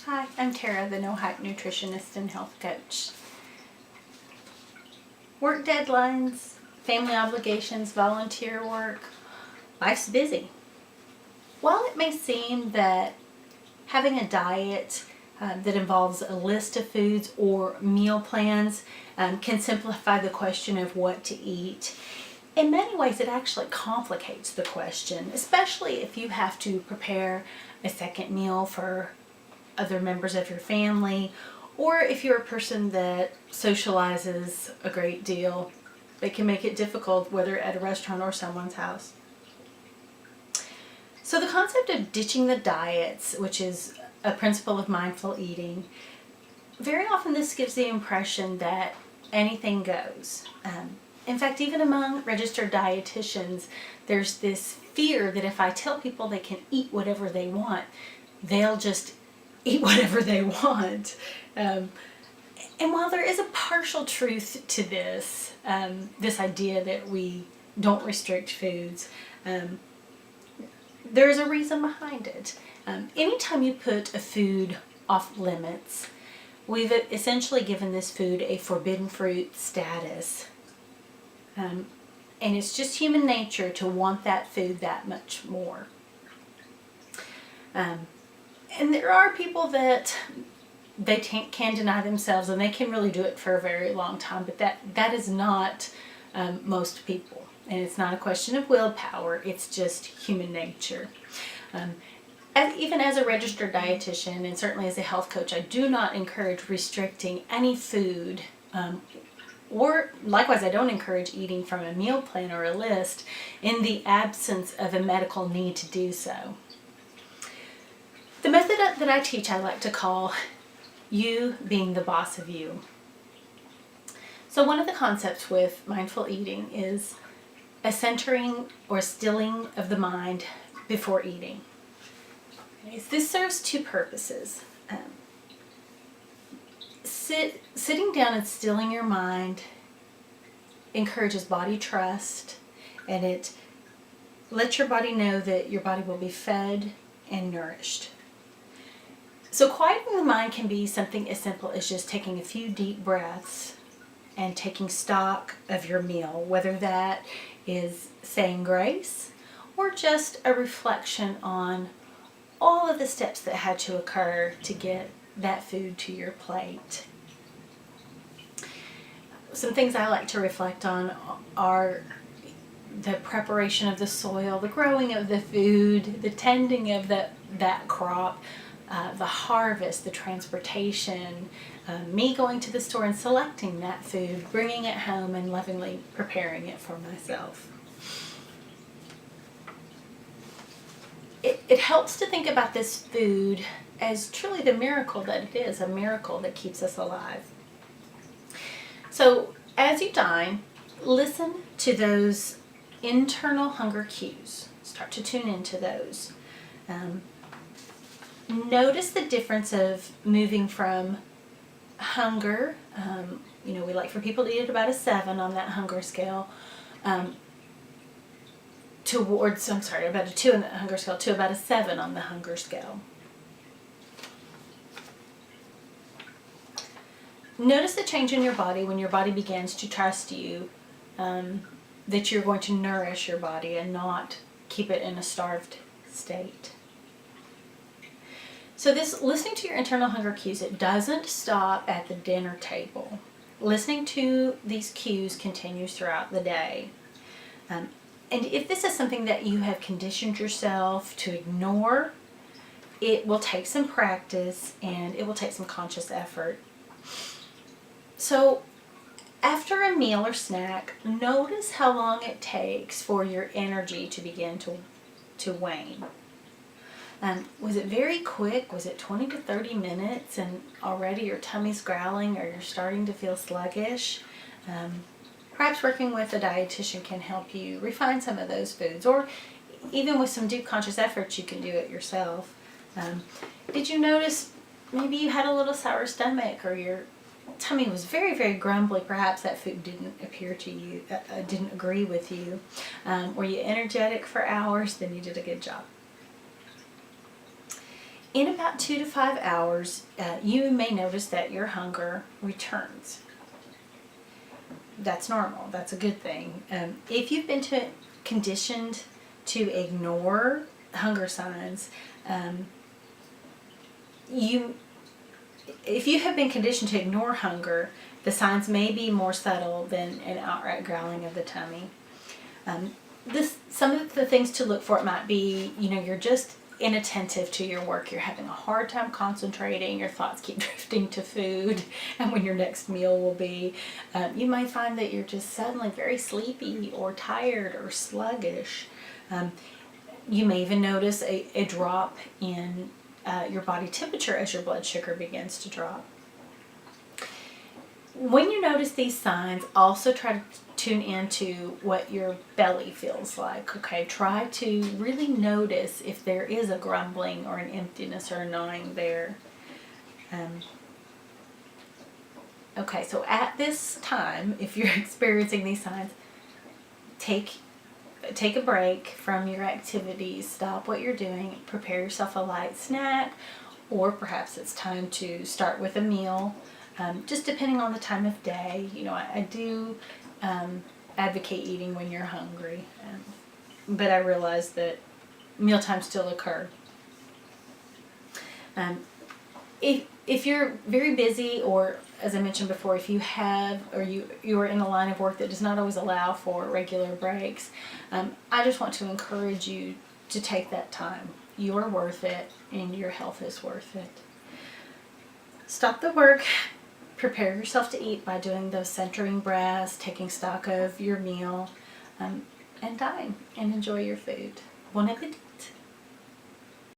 Hi, I'm Tara, the No Hype nutritionist and health coach. Work deadlines, family obligations, volunteer work, life's busy. While it may seem that having a diet that involves a list of foods or meal plans can simplify the question of what to eat, in many ways it actually complicates the question, especially if you have to prepare a second meal for other members of your family, or if you're a person that socializes a great deal. It can make it difficult whether at a restaurant or someone's house. So the concept of ditching the diets, which is a principle of mindful eating, very often this gives the impression that anything goes. In fact, even among registered dietitians, there's this fear that if I tell people they can eat whatever they want, they'll just eat whatever they want. And while there is a partial truth to this, this idea that we don't restrict foods, there's a reason behind it. Anytime you put a food off limits, we've essentially given this food a forbidden fruit status. And it's just human nature to want that food that much more. And there are people that they can deny themselves, and they can really do it for a very long time, but that is not most people. And it's not a question of willpower, it's just human nature. Even as a registered dietitian, and certainly as a health coach, I do not encourage restricting any food, or likewise I don't encourage eating from a meal plan or a list in the absence of a medical need to do so. The method that I teach I like to call you being the boss of you. So one of the concepts with mindful eating is a centering or stilling of the mind before eating. Okay, so this serves two purposes. Sitting down and stilling your mind encourages body trust, and it lets your body know that your body will be fed and nourished. So quieting the mind can be something as simple as just taking a few deep breaths and taking stock of your meal, whether that is saying grace or just a reflection on all of the steps that had to occur to get that food to your plate. Some things I like to reflect on are the preparation of the soil, the growing of the food, the tending of that crop, the harvest, the transportation, me going to the store and selecting that food, bringing it home and lovingly preparing it for myself. It helps to think about this food as truly the miracle that it is, a miracle that keeps us alive. So as you dine, listen to those internal hunger cues. Start to tune into those. Notice the difference of moving from hunger, we like for people to eat at about a 7 on that hunger scale, about a 2 on that hunger scale, to about a 7 on the hunger scale. Notice the change in your body when your body begins to trust you, that you're going to nourish your body and not keep it in a starved state. So this listening to your internal hunger cues, it doesn't stop at the dinner table. Listening to these cues continues throughout the day. And if this is something that you have conditioned yourself to ignore, it will take some practice and it will take some conscious effort. So after a meal or snack, notice how long it takes for your energy to begin to wane. Was it very quick? Was it 20 to 30 minutes and already your tummy's growling or you're starting to feel sluggish? Perhaps working with a dietitian can help you refine some of those foods, or even with some deep conscious efforts you can do it yourself. Did you notice maybe you had a little sour stomach, or your tummy was very, very grumbly? Perhaps that food didn't appear to you, didn't agree with you. Were you energetic for hours? Then you did a good job. In about 2 to 5 hours, you may notice that your hunger returns. That's normal. That's a good thing. If you've been conditioned to ignore hunger signs, if you have been conditioned to ignore hunger, the signs may be more subtle than an outright growling of the tummy. Some of the things to look for, it might be, you're just inattentive to your work. You're having a hard time concentrating. Your thoughts keep drifting to food and when your next meal will be. You might find that you're just suddenly very sleepy or tired or sluggish. You may even notice a drop in your body temperature as your blood sugar begins to drop. When you notice these signs, also try to tune into what your belly feels like. Okay, try to really notice if there is a grumbling or an emptiness or a gnawing there. Okay, so at this time, if you're experiencing these signs, take a break from your activities, stop what you're doing, prepare yourself a light snack, or perhaps it's time to start with a meal, just depending on the time of day. I do advocate eating when you're hungry, but I realize that mealtimes still occur. If you're very busy, or as I mentioned before, if you have, or you are in a line of work that does not always allow for regular breaks, I just want to encourage you to take that time. You are worth it, and your health is worth it. Stop the work, prepare yourself to eat by doing those centering breaths, taking stock of your meal, and dine and enjoy your food. Bon appétit!